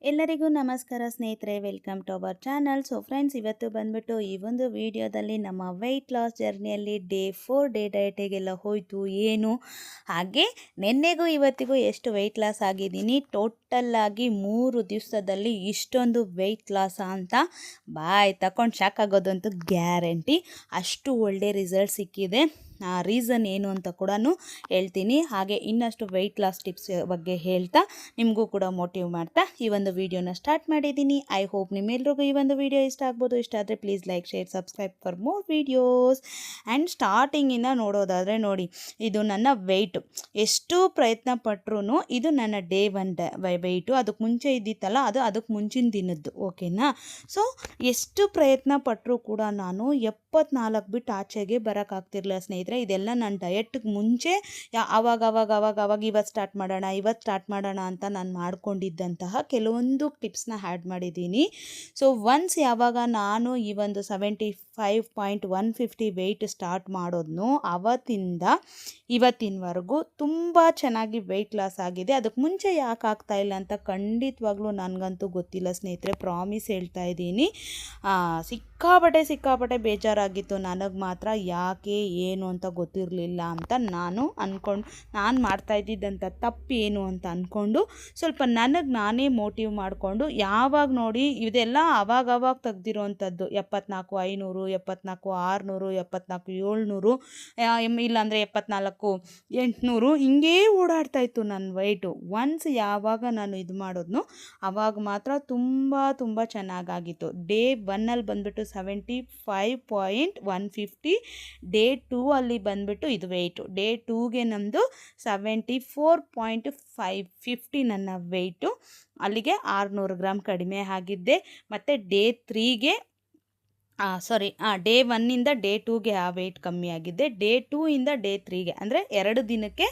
ಎಲ್ಲರಿಗೂ ನಮಸ್ಕಾರ ಸ್ನೇಹಿತರೆ, welcome to our channel. So friends, ಇವತ್ತು ಬಂದ್ಬಿಟ್ಟು ಈ ಒಂದು ವಿಡಿಯೋದಲ್ಲಿ ನಮ್ಮ ವೆಯ್ಟ್ ಲಾಸ್ ಜರ್ನಿಯಲ್ಲಿ ಡೇ 4 ಡೇ ಡಯಟಿಗೆಲ್ಲ ಹೋಯಿತು ಏನು, ಹಾಗೆ ನಿನ್ನೆಗೂ ಇವತ್ತಿಗೂ ಎಷ್ಟು ವೆಯ್ಟ್ ಲಾಸ್ ಆಗಿದ್ದೀನಿ, ಟೋಟಲ್ಲಾಗಿ 3 ದಿವಸದಲ್ಲಿ ಇಷ್ಟೊಂದು ವೆಯ್ಟ್ ಲಾಸ್ ಅಂತ ಬಾಯ್ ತಗೊಂಡು ಶಾಕ್ ಆಗೋದಂತೂ ಗ್ಯಾರಂಟಿ. ಅಷ್ಟು ಒಳ್ಳೆ ರಿಸಲ್ಟ್ ಸಿಕ್ಕಿದೆ. ರೀಸನ್ ಏನು ಅಂತ ಕೂಡ ಹೇಳ್ತೀನಿ. ಹಾಗೆ ಇನ್ನಷ್ಟು ವೆಯ್ಟ್ ಲಾಸ್ ಟಿಪ್ಸ್ ಬಗ್ಗೆ ಹೇಳ್ತಾ ನಿಮಗೂ ಕೂಡ ಮೋಟಿವ್ ಮಾಡ್ತಾ ಈ ಒಂದು ವಿಡಿಯೋನ ಸ್ಟಾರ್ಟ್ ಮಾಡಿದ್ದೀನಿ. ಐ ಹೋಪ್ ನಿಮ್ಮೆಲ್ರಿಗೂ ಈ ಒಂದು ವಿಡಿಯೋ ಇಷ್ಟ ಆಗ್ಬೋದು. ಇಷ್ಟ ಆದರೆ please like, share, subscribe for more videos. And ಸ್ಟಾರ್ಟಿಂಗಿಂದ ನೋಡೋದಾದರೆ ನೋಡಿ, ಇದು ನನ್ನ ವೆಯ್ಟು. ಎಷ್ಟು ಪ್ರಯತ್ನ ಪಟ್ಟರು ಇದು ನನ್ನ ಡೇ 1 ವೆಯ್ಟು. ಅದಕ್ಕೆ ಮುಂಚೆ ಇದ್ದಿತ್ತಲ್ಲ, ಅದಕ್ಕೆ ಮುಂಚಿನ ದಿನದ್ದು, ಓಕೆನಾ. ಸೊ ಎಷ್ಟು ಪ್ರಯತ್ನ ಪಟ್ಟರು ಕೂಡ ನಾನು 74 ಬಿಟ್ಟು ಆಚೆಗೆ ಬರೋಕ್ಕಾಗ್ತಿರ್ಲಿಲ್ಲ ಸ್ನೇಹಿತರೆ. ಇದೆಲ್ಲ ನಾನು ಡಯಟ್ಗೆ ಮುಂಚೆ ಅವಾಗ ಇವತ್ತು ಸ್ಟಾರ್ಟ್ ಮಾಡೋಣ ಅಂತ ನಾನು ಮಾಡ್ಕೊಂಡಿದ್ದಂತಹ ಕೆಲವೊಂದು ಟಿಪ್ಸ್ನ ಆ್ಯಡ್ ಮಾಡಿದ್ದೀನಿ. ಸೊ ಒನ್ಸ್ ಯಾವಾಗ ನಾನು ಈ ಒಂದು 75.150 ವೆಯ್ಟ್ ಸ್ಟಾರ್ಟ್ ಮಾಡೋದ್ನು, ಅವತ್ತಿಂದ ಇವತ್ತಿನವರೆಗೂ ತುಂಬ ಚೆನ್ನಾಗಿ ವೆಯ್ಟ್ ಲಾಸ್ ಆಗಿದೆ. ಅದಕ್ಕೆ ಮುಂಚೆ ಯಾಕೆ ಆಗ್ತಾ ಇಲ್ಲ ಅಂತ ಖಂಡಿತವಾಗ್ಲೂ ನನಗಂತೂ ಗೊತ್ತಿಲ್ಲ ಸ್ನೇಹಿತರೆ, ಪ್ರಾಮಿಸ್ ಹೇಳ್ತಾ ಇದ್ದೀನಿ. ಸಿಕ್ಕಾಪಟ್ಟೆ ಬೇಜಾರಾಗಿತ್ತು ನನಗೆ ಮಾತ್ರ. ಯಾಕೆ ಏನು ಅಂತ ಗೊತ್ತಿರಲಿಲ್ಲ ಅಂತ ನಾನು ಮಾಡ್ತಾ ಇದ್ದಿದ್ದಂಥ ತಪ್ಪು ಏನು ಅಂತ ಅಂದ್ಕೊಂಡು ಸ್ವಲ್ಪ ನನಗೆ ನಾನೇ ಮೋಟಿವ್ ಮಾಡಿಕೊಂಡು, ಯಾವಾಗ ನೋಡಿ ಇದೆಲ್ಲ ಆವಾಗ ತೆಗ್ದಿರೋವಂಥದ್ದು 74,500, 74,600, 74,700, ಇಲ್ಲಾಂದರೆ 74,800 ಹಿಂಗೇ ಓಡಾಡ್ತಾಯಿತ್ತು ನನ್ನ ವೆಯ್ಟು. ಒನ್ಸ್ ಯಾವಾಗ ನಾನು ಇದು ಮಾಡೋದ್ನು ಆವಾಗ ಮಾತ್ರ ತುಂಬ ಚೆನ್ನಾಗಾಗಿತ್ತು. ಡೇ 1ಅಲ್ಲಿ ಬಂದುಬಿಟ್ಟು 75.150, ಡೇ 2 ಅಲ್ಲಿ ಬಂದುಬಿಟ್ಟು ಇದು ವೆಯ್ಟು. ಡೇ 2ಗೆ ನಮ್ಮದು 74.550 ನನ್ನ ವೆಯ್ಟು. ಅಲ್ಲಿಗೆ 600 ಗ್ರಾಮ್ ಕಡಿಮೆ ಆಗಿದ್ದೆ. ಮತ್ತು ಡೇ 3ಗೆ ಡೇ 1ಇಂದ ಡೇ 2ಗೆ ಆ ವೆಯ್ಟ್ ಕಮ್ಮಿ ಆಗಿದ್ದೆ. ಡೇ 2ಇಂದ ಡೇ 3ಗೆ ಅಂದರೆ 2 ದಿನಕ್ಕೆ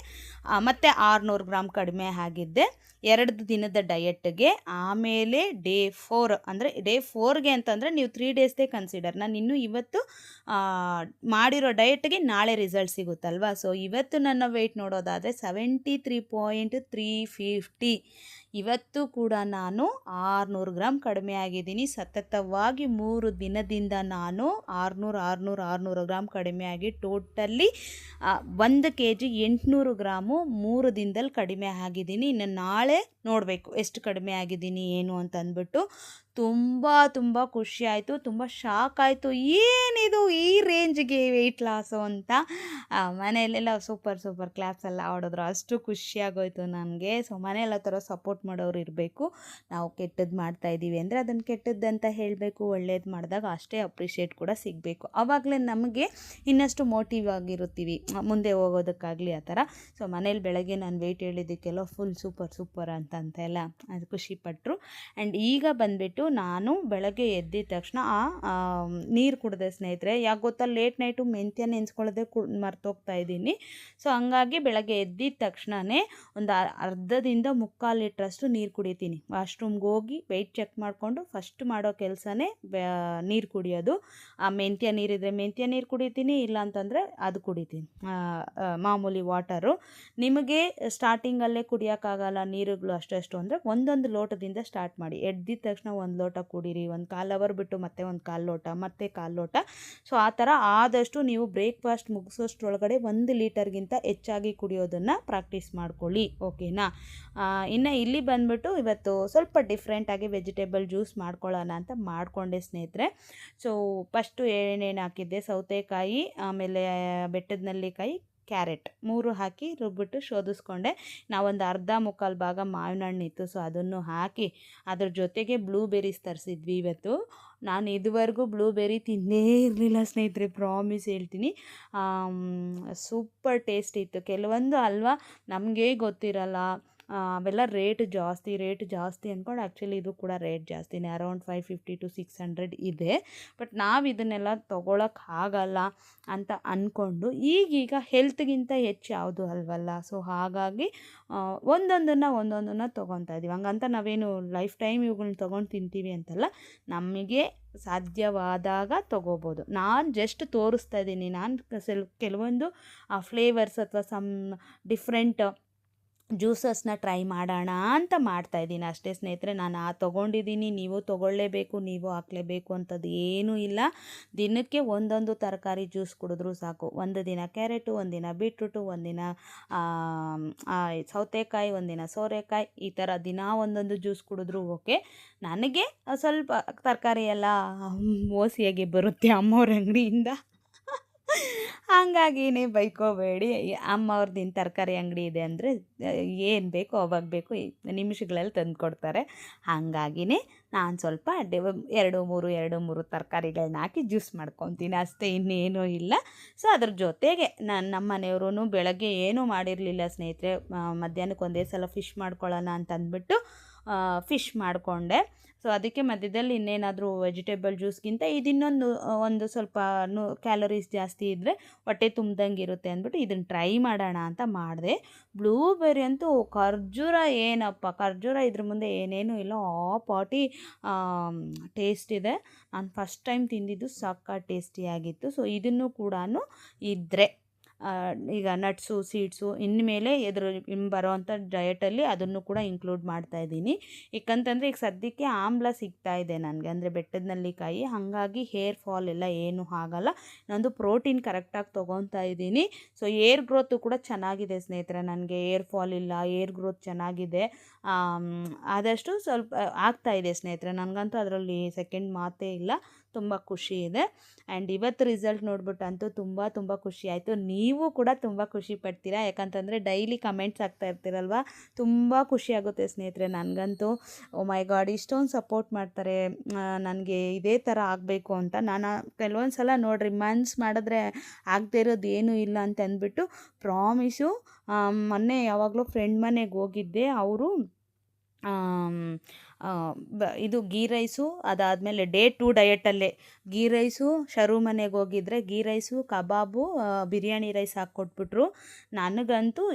ಮತ್ತೆ 600 ಗ್ರಾಮ್ ಕಡಿಮೆ ಆಗಿದ್ದೆ 2 ದಿನದ ಡಯಟ್ಗೆ. ಆಮೇಲೆ ಡೇ 4 ಅಂದರೆ ಡೇ 4ಗೆ ಅಂತಂದರೆ ನೀವು 3 ಡೇಸ್ದೇ ಕನ್ಸಿಡರ್. ನಾನು ಇನ್ನೂ ಇವತ್ತು ಮಾಡಿರೋ ಡಯಟ್ಗೆ ನಾಳೆ ರಿಸಲ್ಟ್ ಸಿಗುತ್ತಲ್ವ. ಸೊ ಇವತ್ತು ನನ್ನ ವೆಯ್ಟ್ ನೋಡೋದಾದರೆ 73.350. ಇವತ್ತು ಕೂಡ ನಾನು 600 ಗ್ರಾಮ್ ಕಡಿಮೆ ಆಗಿದ್ದೀನಿ. ಸತತವಾಗಿ 3 ದಿನದಿಂದ ನಾನು 600 ಗ್ರಾಮ್ ಕಡಿಮೆ ಆಗಿ ಟೋಟಲಿ 1 kg 800 ಗ್ರಾಮು 3 ದಿನದಲ್ಲಿ ಕಡಿಮೆ ಆಗಿದ್ದೀನಿ. ಇನ್ನು ನಾಳೆ ನೋಡಬೇಕು ಎಷ್ಟು ಕಡಿಮೆ ಆಗಿದ್ದೀನಿ ಏನು ಅಂತ ಅಂದ್ಬಿಟ್ಟು. ತುಂಬ ಖುಷಿ ಆಯಿತು, ತುಂಬ ಶಾಕ್ ಆಯಿತು. ಏನಿದು ಈ ರೇಂಜ್ಗೆ ವೆಯ್ಟ್ ಲಾಸು ಅಂತ ಮನೆಯಲ್ಲೆಲ್ಲ ಸೂಪರ್ ಕ್ಲಾಪ್ಸ್ ಎಲ್ಲ ಆಡಿದ್ರು. ಅಷ್ಟು ಖುಷಿಯಾಗೋಯ್ತು ನನಗೆ. ಸೊ ಮನೆಯೆಲ್ಲ ಥರ ಸಪೋರ್ಟ್ ಮಾಡೋರು ಇರಬೇಕು. ನಾವು ಕೆಟ್ಟದ್ದು ಮಾಡ್ತಾಯಿದ್ದೀವಿ ಅಂದರೆ ಅದನ್ನು ಕೆಟ್ಟದ್ದಂತ ಹೇಳಬೇಕು, ಒಳ್ಳೇದು ಮಾಡಿದಾಗ ಅಷ್ಟೇ ಅಪ್ರಿಷಿಯೇಟ್ ಕೂಡ ಸಿಗಬೇಕು. ಆವಾಗಲೇ ನಮಗೆ ಇನ್ನಷ್ಟು ಮೋಟಿವ್ ಆಗಿರುತ್ತೀವಿ ಮುಂದೆ ಹೋಗೋದಕ್ಕಾಗಲಿ ಆ ಥರ. ಸೊ ಮನೇಲಿ ಬೆಳಗ್ಗೆ ನಾನು ವೆಯ್ಟ್ ಹೇಳಿದ್ದಕ್ಕೆಲ್ಲ ಫುಲ್ ಸೂಪರ್ ಅಂತೆಲ್ಲ ಅದು ಖುಷಿಪಟ್ಟರು. ಆ್ಯಂಡ್ ಈಗ ಬಂದುಬಿಟ್ಟು ನಾನು ಬೆಳಗ್ಗೆ ಎದ್ದಿದ ತಕ್ಷಣ ನೀರು ಕುಡಿದೆ ಸ್ನೇಹಿತರೆ. ಯಾಕೆ ಗೊತ್ತಾ, ಲೇಟ್ ನೈಟು ಮೆಂತ್ಯ ನೆನೆಸ್ಕೊಳ್ಳೋದೇ ಮರ್ತೋಗ್ತಾ ಇದ್ದೀನಿ. ಸೊ ಹಂಗಾಗಿ ಬೆಳಗ್ಗೆ ಎದ್ದಿದ ತಕ್ಷಣವೇ ಒಂದು ಅರ್ಧದಿಂದ 3/4 ಲೀಟ್ರಷ್ಟು ನೀರು ಕುಡಿತೀನಿ. ವಾಶ್ರೂಮ್ಗೆ ಹೋಗಿ ವೆಯ್ಟ್ ಚೆಕ್ ಮಾಡಿಕೊಂಡು ಫಸ್ಟ್ ಮಾಡೋ ಕೆಲಸನೇ ನೀರು ಕುಡಿಯೋದು. ಮೆಂತ್ಯ ನೀರಿದ್ರೆ ಮೆಂತ್ಯ ನೀರು ಕುಡಿತೀನಿ, ಇಲ್ಲ ಅಂತಂದರೆ ಅದು ಕುಡಿತೀನಿ, ಮಾಮೂಲಿ ವಾಟರು. ನಿಮಗೆ ಸ್ಟಾರ್ಟಿಂಗಲ್ಲೇ ಕುಡಿಯೋಕ್ಕಾಗಲ್ಲ ನೀರುಗಳು ಅಷ್ಟು ಅಂದರೆ ಒಂದೊಂದು ಲೋಟದಿಂದ ಸ್ಟಾರ್ಟ್ ಮಾಡಿ. ಎದ್ದಿದ ತಕ್ಷಣ 1 ಲೋಟ ಕುಡೀರಿ, 1/4 ಅವರ್ ಬಿಟ್ಟು ಮತ್ತೆ 1/4 ಲೋಟ, ಮತ್ತೆ 1/4 ಲೋಟ. ಸೊ ಆ ಥರ ಆದಷ್ಟು ನೀವು ಬ್ರೇಕ್ಫಾಸ್ಟ್ ಮುಗಿಸೋಷ್ಟ್ರೊಳಗಡೆ 1 ಲೀಟರ್ಗಿಂತ ಹೆಚ್ಚಾಗಿ ಕುಡಿಯೋದನ್ನು ಪ್ರಾಕ್ಟೀಸ್ ಮಾಡ್ಕೊಳ್ಳಿ, ಓಕೆನಾ. ಇನ್ನು ಇಲ್ಲಿ ಬಂದುಬಿಟ್ಟು ಇವತ್ತು ಸ್ವಲ್ಪ ಡಿಫ್ರೆಂಟಾಗಿ ವೆಜಿಟೇಬಲ್ ಜ್ಯೂಸ್ ಮಾಡ್ಕೊಳ್ಳೋಣ ಅಂತ ಮಾಡಿಕೊಂಡೆ ಸ್ನೇಹಿತರೆ. ಸೊ ಫಸ್ಟು ಏನೇನು ಹಾಕಿದ್ದೆ, ಸೌತೆಕಾಯಿ, ಆಮೇಲೆ ಬೆಟ್ಟದ ನೆಲ್ಲಿಕಾಯಿ, ಕ್ಯಾರೆಟ್ 3 ಹಾಕಿ ರುಬ್ಬಿಟ್ಟು ಶೋಧಿಸ್ಕೊಂಡೆ. ನಾವೊಂದು ಅರ್ಧ ಮುಕ್ಕಾಲು ಭಾಗ ಮಾವಿನ ಹಣ್ಣಿತ್ತು, ಸೊ ಅದನ್ನು ಹಾಕಿ ಅದ್ರ ಜೊತೆಗೆ ಬ್ಲೂಬೆರೀಸ್ ತರಿಸಿದ್ವಿ ಇವತ್ತು. ನಾನು ಇದುವರೆಗೂ ಬ್ಲೂಬೆರಿ ತಿಂದೇ ಇರಲಿಲ್ಲ ಸ್ನೇಹಿತರೆ, ಪ್ರಾಮಿಸ್ ಹೇಳ್ತೀನಿ. ಸೂಪರ್ ಟೇಸ್ಟ್ ಇತ್ತು. ಕೆಲವೊಂದು ಅಲ್ವಾ ನಮಗೇ ಗೊತ್ತಿರಲ್ಲ, ಅವೆಲ್ಲ ರೇಟ್ ಜಾಸ್ತಿ ಅಂದ್ಕೊಂಡು ಆ್ಯಕ್ಚುಲಿ ಇದು ಕೂಡ ರೇಟ್ ಜಾಸ್ತಿನೇ, ಅರೌಂಡ್ 550 to 600 ಇದೆ. ಬಟ್ ನಾವು ಇದನ್ನೆಲ್ಲ ತೊಗೊಳಕ್ಕಾಗಲ್ಲ ಅಂತ ಅಂದ್ಕೊಂಡು ಈಗೀಗ ಹೆಲ್ತ್ಗಿಂತ ಹೆಚ್ಚು ಯಾವುದು ಅಲ್ವಲ್ಲ. ಸೊ ಹಾಗಾಗಿ ಒಂದೊಂದನ್ನು ತೊಗೊತಾ ಇದ್ದೀವಿ. ಹಂಗಂತ ನಾವೇನು ಲೈಫ್ ಟೈಮ್ ಇವುಗಳನ್ನ ತೊಗೊಂಡು ತಿಂತೀವಿ ಅಂತಲ್ಲ, ನಮಗೆ ಸಾಧ್ಯವಾದಾಗ ತೊಗೋಬೋದು. ನಾನು ಜಸ್ಟ್ ತೋರಿಸ್ತಾ ಇದ್ದೀನಿ. ನಾನು ಕೆಲವೊಂದು ಫ್ಲೇವರ್ಸ್ ಅಥವಾ ಡಿಫ್ರೆಂಟ್ ಜ್ಯೂಸಸ್ನ ಟ್ರೈ ಮಾಡೋಣ ಅಂತ ಮಾಡ್ತಾಯಿದ್ದೀನಿ ಅಷ್ಟೇ ಸ್ನೇಹಿತರೆ. ನಾನು ತೊಗೊಂಡಿದ್ದೀನಿ, ನೀವು ತೊಗೊಳ್ಳೇಬೇಕು, ನೀವು ಹಾಕಲೇಬೇಕು ಅಂತದ್ದು ಏನೂ ಇಲ್ಲ. ದಿನಕ್ಕೆ ಒಂದೊಂದು ತರಕಾರಿ ಜ್ಯೂಸ್ ಕುಡಿದ್ರೂ ಸಾಕು. ಒಂದು ದಿನ ಕ್ಯಾರೆಟು, ಒಂದಿನ ಬೀಟ್ರೂಟು, ಒಂದಿನ ಸೌತೆಕಾಯಿ, ಒಂದಿನ ಸೋರೆಕಾಯಿ, ಈ ಥರ ದಿನ ಒಂದೊಂದು ಜ್ಯೂಸ್ ಕುಡಿದ್ರೂ ಓಕೆ. ನನಗೆ ಸ್ವಲ್ಪ ತರಕಾರಿ ಎಲ್ಲ ಮೋಸಿಯಾಗಿ ಬರುತ್ತೆ ಅಮ್ಮವ್ರ ಅಂಗಡಿಯಿಂದ. ಹಾಗಾಗಿನೇ ಬೈಕೋಬೇಡಿ. ಅಮ್ಮವ್ರದ್ದು ತರಕಾರಿ ಅಂಗಡಿ ಇದೆ ಅಂದರೆ ಏನು ಬೇಕೋ ಅವಾಗ ಬೇಕು ನಿಮಿಷಗಳಲ್ಲಿ ತಂದು ಕೊಡ್ತಾರೆ. ಹಾಗಾಗಿನೇ ನಾನು ಸ್ವಲ್ಪ 2-3 ತರಕಾರಿಗಳನ್ನ ಹಾಕಿ ಜ್ಯೂಸ್ ಮಾಡ್ಕೊತೀನಿ ಅಷ್ಟೇ, ಇನ್ನೇನೂ ಇಲ್ಲ. ಸೊ ಅದ್ರ ಜೊತೆಗೆ ನಮ್ಮ ಮನೆಯವರು ಬೆಳಗ್ಗೆ ಏನೂ ಮಾಡಿರಲಿಲ್ಲ ಸ್ನೇಹಿತರೆ. ಮಧ್ಯಾಹ್ನಕ್ಕೆ ಒಂದೇ ಸಲ ಫಿಶ್ ಮಾಡ್ಕೊಳ್ಳೋಣ ಅಂತ ಅಂದ್ಬಿಟ್ಟು ಫಿಶ್ ಮಾಡಿಕೊಂಡೆ. ಸೊ ಅದಕ್ಕೆ ಮಧ್ಯದಲ್ಲಿ ಇನ್ನೇನಾದರೂ ವೆಜಿಟೇಬಲ್ ಜ್ಯೂಸ್ಗಿಂತ ಒಂದು ಸ್ವಲ್ಪ ಕ್ಯಾಲರೀಸ್ ಜಾಸ್ತಿ ಇದ್ದರೆ ಹೊಟ್ಟೆ ತುಂಬ್ದಂಗೆ ಇರುತ್ತೆ ಅಂದ್ಬಿಟ್ಟು ಇದನ್ನು ಟ್ರೈ ಮಾಡೋಣ ಅಂತ ಮಾಡಿದೆ. ಬ್ಲೂಬೆರ್ರಿ ಅಂತೂ ಖರ್ಜೂರ ಏನಪ್ಪ, ಖರ್ಜೂರ ಇದ್ರ ಮುಂದೆ ಏನೇನೂ ಇಲ್ಲ, ಆ ಪಾಟಿ ಟೇಸ್ಟ್ ಇದೆ. ನಾನು ಫಸ್ಟ್ ಟೈಮ್ ತಿಂದಿದ್ದು ಸಕ್ಕ ಟೇಸ್ಟಿಯಾಗಿತ್ತು. ಸೊ ಇದನ್ನು ಕೂಡ ಇದ್ದರೆ ಈಗ ನಟ್ಸು ಸೀಡ್ಸು ಇನ್ಮೇಲೆ ಬರೋವಂಥ ಡಯಟಲ್ಲಿ ಅದನ್ನು ಕೂಡ ಇನ್ಕ್ಲೂಡ್ ಮಾಡ್ತಾಯಿದ್ದೀನಿ. ಏಕಂತಂದರೆ ಈಗ ಸದ್ಯಕ್ಕೆ ಆಮ್ಲ ಸಿಗ್ತಾ ಇದೆ ನನಗೆ, ಅಂದರೆ ಬೆಟ್ಟದ ನೆಲ್ಲಿಕಾಯಿ, ಹಾಗಾಗಿ ಹೇರ್ ಫಾಲ್ ಎಲ್ಲ ಏನೂ ಆಗಲ್ಲ. ನಂದು ಪ್ರೋಟೀನ್ ಕರೆಕ್ಟಾಗಿ ತೊಗೊತಾ ಇದ್ದೀನಿ. ಸೊ ಏರ್ ಗ್ರೋತು ಕೂಡ ಚೆನ್ನಾಗಿದೆ ಸ್ನೇಹಿತರೆ, ನನಗೆ ಏರ್ ಫಾಲ್ ಇಲ್ಲ, ಏರ್ ಗ್ರೋತ್ ಚೆನ್ನಾಗಿದೆ. ಆದಷ್ಟು ಸ್ವಲ್ಪ ಆಗ್ತಾಯಿದೆ ಸ್ನೇಹಿತರೆ, ನನಗಂತೂ ಅದರಲ್ಲಿ ಸೆಕೆಂಡ್ ಮಾತೇ ಇಲ್ಲ. ತುಂಬ ಖುಷಿ ಇದೆ. ಆ್ಯಂಡ್ ಇವತ್ತು ರಿಸಲ್ಟ್ ನೋಡ್ಬಿಟ್ಟು ಅಂತೂ ತುಂಬ ಖುಷಿ ಆಯಿತು. ನೀವು ಕೂಡ ತುಂಬ ಖುಷಿ ಪಡ್ತೀರಾ, ಯಾಕಂತಂದರೆ ಡೈಲಿ ಕಮೆಂಟ್ಸ್ ಆಗ್ತಾ ಇರ್ತೀರಲ್ವ, ತುಂಬ ಖುಷಿಯಾಗುತ್ತೆ ಸ್ನೇಹಿತರೆ ನನಗಂತೂ. ಓ ಮೈ ಗಾಡ್, ಇಷ್ಟೊಂದು ಸಪೋರ್ಟ್ ಮಾಡ್ತಾರೆ ನನಗೆ ಇದೇ ಥರ ಆಗಬೇಕು ಅಂತ. ನಾನು ಕೆಲವೊಂದು ಸಲ ನೋಡಿರಿ ಮನ್ಸು ಮಾಡಿದ್ರೆ ಆಗದೆ ಇರೋದು ಏನೂ ಇಲ್ಲ ಅಂತ ಅಂದ್ಬಿಟ್ಟು ಪ್ರಾಮಿಸು. ಮೊನ್ನೆ ಯಾವಾಗಲೂ ಫ್ರೆಂಡ್ ಮನೆಗೆ ಹೋಗಿದ್ದೆ, ಅವರು ಇದು ಗೀ ರೈಸು, ಅದಾದಮೇಲೆ ಡೇ 2 ಡಯಟಲ್ಲೇ ಗೀ ರೈಸು, ಶರು ಮನೆಗೆ ಹೋಗಿದ್ರೆ ಗೀ ರೈಸು, ಕಬಾಬು, ಬಿರಿಯಾನಿ ರೈಸ್ ಹಾಕ್ಕೊಟ್ಬಿಟ್ರು. ನನಗಂತೂ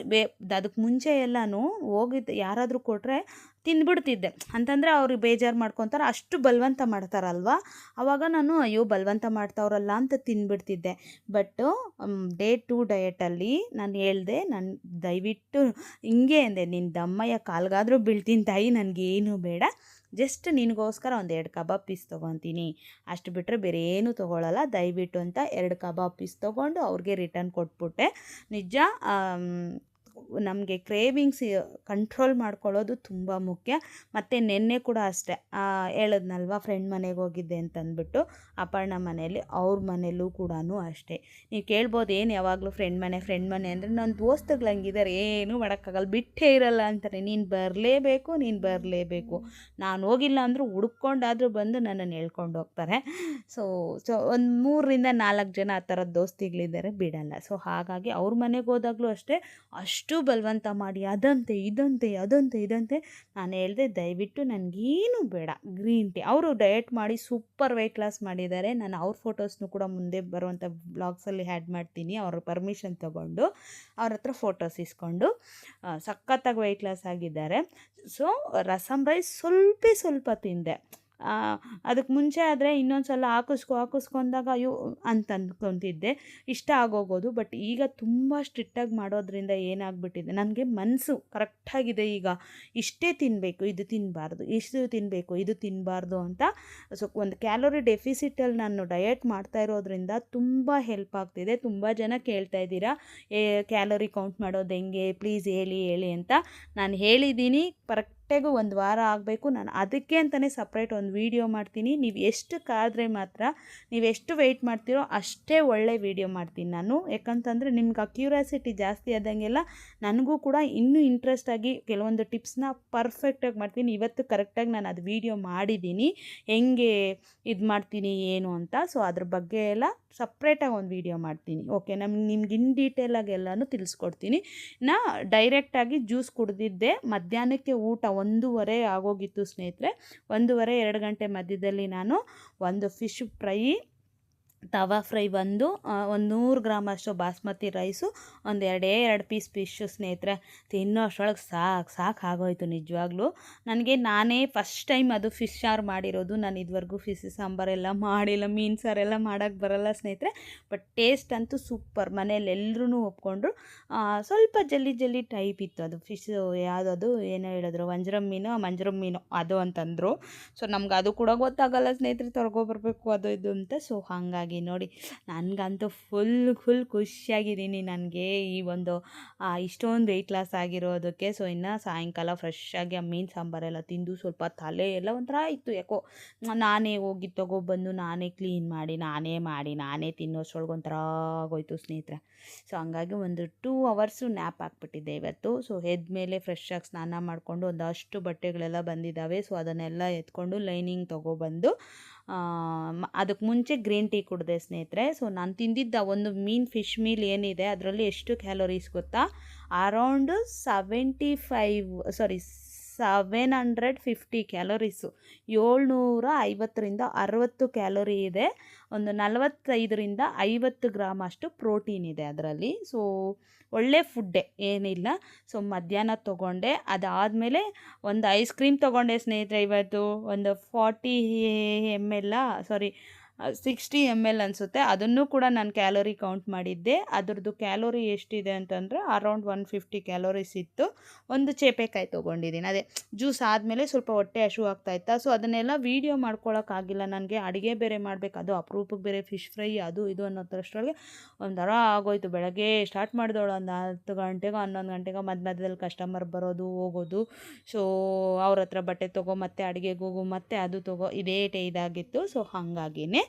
ಅದಕ್ಕೆ ಮುಂಚೆ ಎಲ್ಲನೂ ಹೋಗಿದ್ದು ಯಾರಾದರೂ ಕೊಟ್ಟರೆ ತಿಂದ್ಬಿಡ್ತಿದ್ದೆ. ಅಂತಂದರೆ ಅವ್ರಿಗೆ ಬೇಜಾರು ಮಾಡ್ಕೊತಾರೆ, ಅಷ್ಟು ಬಲವಂತ ಮಾಡ್ತಾರಲ್ವ, ಆವಾಗ ನಾನು ಅಯ್ಯೋ ಬಲವಂತ ಮಾಡ್ತಾವ್ರಲ್ಲ ಅಂತ ತಿಂದ್ಬಿಡ್ತಿದ್ದೆ. ಬಟ್ಟು ಡೇ 2 ಡಯಟಲ್ಲಿ ನಾನು ಹೇಳಿದೆ, ನಾನು ದಯವಿಟ್ಟು ಹಿಂಗೆ ಅಂದೆ, ನಿನ್ನ ದಮ್ಮಯ್ಯ ಕಾಲ್ಗಾದರೂ ಬೀಳ್ತೀನಿ ತಾಯಿ, ನನಗೇನು ಬೇಡ, ಜಸ್ಟ್ ನಿನಗೋಸ್ಕರ 2 ಕಬಾಬ್ ಪೀಸ್ ತೊಗೊತೀನಿ, ಅಷ್ಟು ಬಿಟ್ಟರೆ ಬೇರೆ ಏನೂ ತೊಗೊಳ್ಳಲ್ಲ ದಯವಿಟ್ಟು ಅಂತ 2 ಕಬಾಬ್ ಪೀಸ್ ತೊಗೊಂಡು ಅವ್ರಿಗೆ ರಿಟರ್ನ್ ಕೊಟ್ಬಿಟ್ಟೆ. ನಿಜ ನಮಗೆ ಕ್ರೇವಿಂಗ್ಸ್ ಕಂಟ್ರೋಲ್ ಮಾಡ್ಕೊಳ್ಳೋದು ತುಂಬ ಮುಖ್ಯ. ಮತ್ತು ನೆನ್ನೆ ಕೂಡ ಅಷ್ಟೇ ಹೇಳಿದ್ನಲ್ವ ಫ್ರೆಂಡ್ ಮನೆಗೆ ಹೋಗಿದ್ದೆ ಅಂತಂದ್ಬಿಟ್ಟು, ಅಪರ್ಣ ಮನೆಯಲ್ಲಿ, ಅವ್ರ ಮನೆಯಲ್ಲೂ ಕೂಡ ಅಷ್ಟೇ. ನೀವು ಕೇಳ್ಬೋದು ಏನು ಯಾವಾಗಲೂ ಫ್ರೆಂಡ್ ಮನೆ ಅಂದರೆ, ನನ್ನ ದೋಸ್ತಗಳು ಹಂಗಿದ್ದಾರೆ, ಏನೂ ಮಾಡೋಕ್ಕಾಗಲ್ಲ, ಬಿಟ್ಟೇ ಇರಲ್ಲ ಅಂತಾರೆ. ನೀನು ಬರಲೇಬೇಕು. ನಾನು ಹೋಗಿಲ್ಲ ಅಂದರೂ ಹುಡ್ಕೊಂಡಾದರೂ ಬಂದು ನನ್ನನ್ನು ಹೇಳ್ಕೊಂಡು ಹೋಗ್ತಾರೆ. ಸೊ ಒಂದು 3-4 ಜನ ಆ ಥರದ ದೋಸ್ತಿಗಳಿದ್ದಾರೆ, ಬಿಡಲ್ಲ. ಸೊ ಹಾಗಾಗಿ ಅವ್ರ ಮನೆಗೆ ಹೋದಾಗಲೂ ಅಷ್ಟು ಬಲವಂತ ಮಾಡಿ ಅದಂತೆ ಇದಂತೆ ನಾನು ಹೇಳಿದೆ, ದಯವಿಟ್ಟು ನನಗೇನು ಬೇಡ, ಗ್ರೀನ್ ಟೀ. ಅವರು ಡಯಟ್ ಮಾಡಿ ಸೂಪರ್ ವೆಯ್ಟ್ ಲಾಸ್ ಮಾಡಿದ್ದಾರೆ. ನಾನು ಅವ್ರ ಫೋಟೋಸ್ನು ಕೂಡ ಮುಂದೆ ಬರುವಂಥ ಬ್ಲಾಗ್ಸಲ್ಲಿ ಆ್ಯಡ್ ಮಾಡ್ತೀನಿ, ಅವ್ರ ಪರ್ಮಿಷನ್ ತೊಗೊಂಡು ಅವ್ರ ಹತ್ರ ಫೋಟೋಸ್ ಇಸ್ಕೊಂಡು. ಸಖತ್ತಾಗಿ ವೆಯ್ಟ್ ಲಾಸ್ ಆಗಿದ್ದಾರೆ. ಸೊ ರಸಮ್ ರೈಸ್ ಸ್ವಲ್ಪ ತಿಂದೆ. ಅದಕ್ಕೆ ಮುಂಚೆ ಆದರೆ ಇನ್ನೊಂದು ಸಲ ಹಾಕಿಸ್ಕೊಂಡಾಗ ಅಯ್ಯೋ ಅಂತ ಅಂದ್ಕೊತಿದ್ದೆ, ಇಷ್ಟ ಆಗೋಗೋದು. ಬಟ್ ಈಗ ತುಂಬ ಸ್ಟ್ರಿಕ್ಟಾಗಿ ಮಾಡೋದ್ರಿಂದ ಏನಾಗ್ಬಿಟ್ಟಿದೆ, ನನಗೆ ಮನಸ್ಸು ಕರೆಕ್ಟಾಗಿದೆ ಈಗ, ಇಷ್ಟೇ ತಿನ್ನಬೇಕು, ಇದು ತಿನ್ನಬಾರ್ದು, ಇಷ್ಟು ತಿನ್ನಬೇಕು, ಇದು ತಿನ್ನಬಾರ್ದು ಅಂತ. ಸೊ ಒಂದು ಕ್ಯಾಲೋರಿ ಡೆಫಿಸಿಟಲ್ಲಿ ನಾನು ಡಯಟ್ ಮಾಡ್ತಾ ಇರೋದ್ರಿಂದ ತುಂಬ ಹೆಲ್ಪ್ ಆಗ್ತಿದೆ. ತುಂಬ ಜನ ಕೇಳ್ತಾ ಇದ್ದೀರಾ ಕ್ಯಾಲೋರಿ ಕೌಂಟ್ ಮಾಡೋದು ಹೆಂಗೆ, ಪ್ಲೀಸ್ ಹೇಳಿ ಅಂತ. ನಾನು ಹೇಳಿದ್ದೀನಿ, ಕರೆಕ್ಟಾಗಿ 1 ವಾರ ಆಗಬೇಕು. ನಾನು ಅದಕ್ಕೆ ಅಂತಲೇ ಸಪ್ರೇಟ್ ಒಂದು ವೀಡಿಯೋ ಮಾಡ್ತೀನಿ. ನೀವು ಎಷ್ಟು ಕಾದರೆ ಮಾತ್ರ, ನೀವು ಎಷ್ಟು ವೆಯ್ಟ್ ಮಾಡ್ತೀರೋ ಅಷ್ಟೇ ಒಳ್ಳೆ ವೀಡಿಯೋ ಮಾಡ್ತೀನಿ ನಾನು. ಯಾಕಂತಂದರೆ ನಿಮ್ಗೆ ಕ್ಯೂರಿಯಾಸಿಟಿ ಜಾಸ್ತಿ ಆದಂಗೆಲ್ಲ ನನಗೂ ಕೂಡ ಇನ್ನೂ ಇಂಟ್ರೆಸ್ಟಾಗಿ ಕೆಲವೊಂದು ಟಿಪ್ಸ್ನ ಪರ್ಫೆಕ್ಟಾಗಿ ಮಾಡ್ತೀನಿ. ಇವತ್ತು ಕರೆಕ್ಟಾಗಿ ನಾನು ಅದು ವೀಡಿಯೋ ಮಾಡಿದ್ದೀನಿ, ಹೆಂಗೆ ಇದು ಮಾಡ್ತೀನಿ ಏನು ಅಂತ. ಸೊ ಅದ್ರ ಬಗ್ಗೆ ಎಲ್ಲ ಸಪ್ರೇಟಾಗಿ ಒಂದು ವೀಡಿಯೋ ಮಾಡ್ತೀನಿ. ಓಕೆ, ನಿಮ್ಗೆ ಇನ್ ಡೀಟೇಲಾಗಿ ಎಲ್ಲನೂ ತಿಳಿಸ್ಕೊಡ್ತೀನಿ. ಡೈರೆಕ್ಟಾಗಿ ಜ್ಯೂಸ್ ಕುಡಿದಿದ್ದೆ. ಮಧ್ಯಾಹ್ನಕ್ಕೆ ಊಟ 1:30 ಆಗೋಗಿತ್ತು ಸ್ನೇಹಿತರೆ. 1:30-2 ಗಂಟೆ ಮಧ್ಯದಲ್ಲಿ ನಾನು ಒಂದು ಫಿಶ್ ಫ್ರೈ, ತವಾ ಫ್ರೈ ಒಂದು 100 ಗ್ರಾಮಷ್ಟು ಬಾಸ್ಮತಿ ರೈಸು, ಎರಡು ಪೀಸ್ ಫಿಶ್ಶು ಸ್ನೇಹಿತರೆ. ತಿನ್ನೋ ಅಷ್ಟರೊಳಗೆ ಸಾಕು ಆಗೋಯ್ತು ನಿಜವಾಗ್ಲೂ. ನನಗೆ ನಾನೇ ಫಸ್ಟ್ ಟೈಮ್ ಅದು ಫಿಶ್ ಸಾರು ಮಾಡಿರೋದು. ನಾನು ಇದುವರೆಗೂ ಫಿಶ್ ಸಾಂಬಾರೆಲ್ಲ ಮಾಡಿಲ್ಲ, ಮೀನು ಸಾರೆಲ್ಲ ಮಾಡೋಕ್ಕೆ ಬರೋಲ್ಲ ಸ್ನೇಹಿತರೆ. ಬಟ್ ಟೇಸ್ಟ್ ಅಂತೂ ಸೂಪರ್. ಮನೇಲಿ ಎಲ್ಲರೂ ಒಪ್ಕೊಂಡ್ರು. ಸ್ವಲ್ಪ ಜಲ್ಲಿ ಟೈಪ್ ಇತ್ತು ಅದು ಫಿಶ್. ಯಾವುದದು ಏನೋ ಹೇಳಿದ್ರು, ಮಂಜರಮ್ ಮೀನು ಅದು ಅಂತಂದರು. ಸೊ ನಮ್ಗೆ ಅದು ಕೂಡ ಗೊತ್ತಾಗಲ್ಲ ಸ್ನೇಹಿತರೆ, ತೊಳ್ಕೊಬರ್ಬೇಕು ಅದು ಇದು ಅಂತ. ಸೊ ಹಾಗಾಗಿ ನೋಡಿ, ನನಗಂತೂ ಫುಲ್ ಖುಷಿಯಾಗಿದ್ದೀನಿ. ನನಗೆ ಈ ಒಂದು ಇಷ್ಟೊಂದು ವೆಯ್ಟ್ ಲಾಸ್ ಆಗಿರೋದಕ್ಕೆ. ಸೊ ಇನ್ನು ಸಾಯಂಕಾಲ ಫ್ರೆಶ್ಶಾಗಿ ಆ ಮೀನು ಸಾಂಬಾರೆಲ್ಲ ತಿಂದು ಸ್ವಲ್ಪ ತಲೆ ಎಲ್ಲ ಒಂಥರ ಇತ್ತು ಯಾಕೋ. ನಾನೇ ಹೋಗಿ ತೊಗೊಬಂದು ನಾನೇ ಕ್ಲೀನ್ ಮಾಡಿ ನಾನೇ ತಿನ್ನೋಷ್ರೊಳಗೆ ಒಂಥರ ಆಗೋಯ್ತು ಸ್ನೇಹಿತರೆ. ಸೊ ಹಂಗಾಗಿ ಒಂದು 2 ಅವರ್ಸು ನ್ಯಾಪ್ ಹಾಕ್ಬಿಟ್ಟಿದ್ದೆ ಇವತ್ತು. ಸೊ ಎದ್ಮೇಲೆ ಫ್ರೆಶ್ಶಾಗಿ ಸ್ನಾನ ಮಾಡಿಕೊಂಡು ಒಂದಷ್ಟು ಬಟ್ಟೆಗಳೆಲ್ಲ ಬಂದಿದ್ದಾವೆ. ಸೊ ಅದನ್ನೆಲ್ಲ ಎತ್ಕೊಂಡು ಲೈನಿಂಗ್ ತೊಗೊಬಂದು ಅದಕ್ಕೆ ಮುಂಚೆ ಗ್ರೀನ್ ಟೀ ಕುಡಿದೆ ಸ್ನೇಹಿತರೆ. ಸೊ ನಾನು ತಿಂದಿದ್ದ ಒಂದು ಫಿಶ್ ಮೀಲ್ ಏನಿದೆ ಅದರಲ್ಲಿ ಎಷ್ಟು ಕ್ಯಾಲೋರೀಸ್ ಗೊತ್ತಾ? Around 750 calories. 750ರಿಂದ 60 ಕ್ಯಾಲೋರಿ ಇದೆ. ಒಂದು 45ರಿಂದ 50 ಗ್ರಾಮ್ ಅಷ್ಟು ಪ್ರೋಟೀನ್ ಇದೆ ಅದರಲ್ಲಿ. ಸೊ ಒಳ್ಳೆ ಫುಡ್ಡೇ, ಏನಿಲ್ಲ. ಸೊ ಮಧ್ಯಾಹ್ನ ತೊಗೊಂಡೆ. ಅದಾದಮೇಲೆ ಒಂದು ಐಸ್ ಕ್ರೀಮ್ ತೊಗೊಂಡೆ ಸ್ನೇಹಿತರೆ ಇವತ್ತು. ಒಂದು 60 ml ಅನಿಸುತ್ತೆ. ಅದನ್ನು ಕೂಡ ನಾನು ಕ್ಯಾಲೋರಿ ಕೌಂಟ್ ಮಾಡಿದ್ದೆ. ಅದರದ್ದು ಕ್ಯಾಲೋರಿ ಎಷ್ಟಿದೆ ಅಂತಂದರೆ ಅರೌಂಡ್ 150 ಕ್ಯಾಲೋರೀಸ್ ಇತ್ತು. ಒಂದು ಚೇಪೆಕಾಯಿ ತೊಗೊಂಡಿದ್ದೀನಿ. ಅದೇ ಜ್ಯೂಸ್ ಆದಮೇಲೆ ಸ್ವಲ್ಪ ಹೊಟ್ಟೆ ಹಸಿವು ಆಗ್ತಾಯಿತ್ತಾ. ಸೊ ಅದನ್ನೆಲ್ಲ ವೀಡಿಯೋ ಮಾಡ್ಕೊಳ್ಳೋಕ್ಕಾಗಿಲ್ಲ ನನಗೆ. ಅಡುಗೆ ಬೇರೆ ಮಾಡಬೇಕು, ಅದು ಅಪರೂಪಕ್ಕೆ ಬೇರೆ ಫಿಶ್ ಫ್ರೈ ಅದು ಇದು ಅನ್ನೋದ್ರಷ್ಟರೊಳಗೆ ಒಂಥರ ಆಗೋಯ್ತು. ಬೆಳಗ್ಗೆ ಸ್ಟಾರ್ಟ್ ಮಾಡಿದವಳು ಒಂದು 10 ಗಂಟೆಗೋ 11 ಗಂಟೆಗೋ ಮಧ್ಯದಲ್ಲಿ ಕಸ್ಟಮರ್ ಬರೋದು ಹೋಗೋದು. ಸೊ ಅವ್ರ ಹತ್ರ ಬಟ್ಟೆ ತೊಗೊ, ಮತ್ತೆ ಅಡುಗೆಗೆ ಹೋಗು, ಮತ್ತೆ ಅದು ತೊಗೋ, ಇದಾಗಿತ್ತು. ಸೊ ಹಾಗಾಗಿನೇ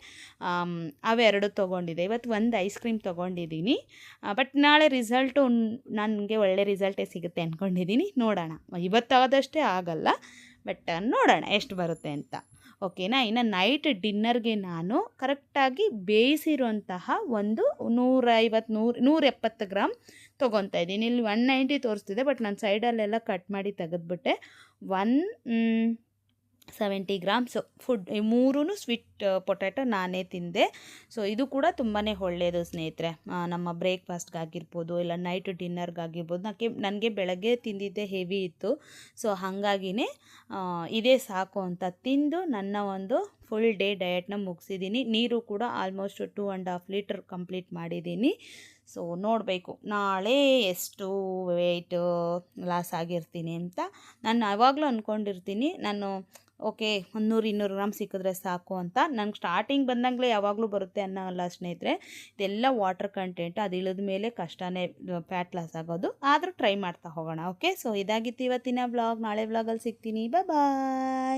ಅವೆರಡು ತೊಗೊಂಡಿದ್ದೆ. ಇವತ್ತು ಒಂದು ಐಸ್ ಕ್ರೀಮ್ ತೊಗೊಂಡಿದ್ದೀನಿ. ಬಟ್ ನಾಳೆ ರಿಸಲ್ಟು ನನಗೆ ಒಳ್ಳೆ ರಿಸಲ್ಟೇ ಸಿಗುತ್ತೆ ಅಂದ್ಕೊಂಡಿದ್ದೀನಿ. ನೋಡೋಣ, ಇವತ್ತಾದಷ್ಟೇ ಆಗಲ್ಲ, ಬಟ್ ನೋಡೋಣ ಎಷ್ಟು ಬರುತ್ತೆ ಅಂತ. ಓಕೆನಾ. ಇನ್ನು ನೈಟ್ ಡಿನ್ನರ್ಗೆ ನಾನು ಕರೆಕ್ಟಾಗಿ ಬೇಯಿಸಿರುವಂತಹ ಒಂದು 170 ಗ್ರಾಮ್ ತೊಗೊತಾ ಇದ್ದೀನಿ. ಇಲ್ಲಿ 190 ತೋರಿಸ್ತಿದೆ, ಬಟ್ ನಾನು ಸೈಡಲ್ಲೆಲ್ಲ ಕಟ್ ಮಾಡಿ ತೆಗೆದುಬಿಟ್ಟೆ. 170 ಗ್ರಾಮ್ಸು ಫುಡ್. ಈ 3 ಸ್ವೀಟ್ ಪೊಟ್ಯಾಟೊ ನಾನೇ ತಿಂದೆ. ಸೊ ಇದು ಕೂಡ ತುಂಬಾ ಒಳ್ಳೆಯದು ಸ್ನೇಹಿತರೆ. ನಮ್ಮ ಬ್ರೇಕ್ಫಾಸ್ಟ್ಗಾಗಿರ್ಬೋದು, ಇಲ್ಲ ನೈಟ್ ಡಿನ್ನರ್ಗಾಗಿರ್ಬೋದು. ನನಗೆ ಬೆಳಗ್ಗೆ ತಿಂದಿದ್ದೆ ಹೆವಿ ಇತ್ತು. ಸೊ ಹಾಗಾಗಿನೇ ಇದೇ ಸಾಕು ಅಂತ ತಿಂದು ನನ್ನ ಒಂದು ಫುಲ್ ಡೇ ಡಯಟ್ನ ಮುಗಿಸಿದ್ದೀನಿ. ನೀರು ಕೂಡ ಆಲ್ಮೋಸ್ಟ್ 2.5 ಲೀಟರ್ ಕಂಪ್ಲೀಟ್ ಮಾಡಿದ್ದೀನಿ. ಸೊ ನೋಡಬೇಕು ನಾಳೆ ಎಷ್ಟು ವೆಯ್ಟ್ ಲಾಸ್ ಆಗಿರ್ತೀನಿ ಅಂತ. ನಾನು ಯಾವಾಗಲೂ ಅಂದ್ಕೊಂಡಿರ್ತೀನಿ, ನಾನು ಓಕೆ 100-200 ಗ್ರಾಮ್ ಸಿಕ್ಕಿದ್ರೆ ಸಾಕು ಅಂತ. ನಂಗೆ ಸ್ಟಾರ್ಟಿಂಗ್ ಬಂದಾಗಲೇ ಯಾವಾಗಲೂ ಬರುತ್ತೆ ಅನ್ನೋಲ್ಲ ಸ್ನೇಹಿತರೆ. ಇದೆಲ್ಲ ವಾಟರ್ ಕಂಟೆಂಟ್. ಅದು ಇಳಿದ ಮೇಲೆ ಕಷ್ಟನೇ ಫ್ಯಾಟ್ ಲಾಸ್ ಆಗೋದು. ಆದರೂ ಟ್ರೈ ಮಾಡ್ತಾ ಹೋಗೋಣ. ಓಕೆ. ಸೊ ಇದಾಗಿತ್ತು ಇವತ್ತಿನ ವ್ಲಾಗ್. ನಾಳೆ ವ್ಲಾಗಲ್ಲಿ ಸಿಗ್ತೀನಿ. ಬಾಯ್.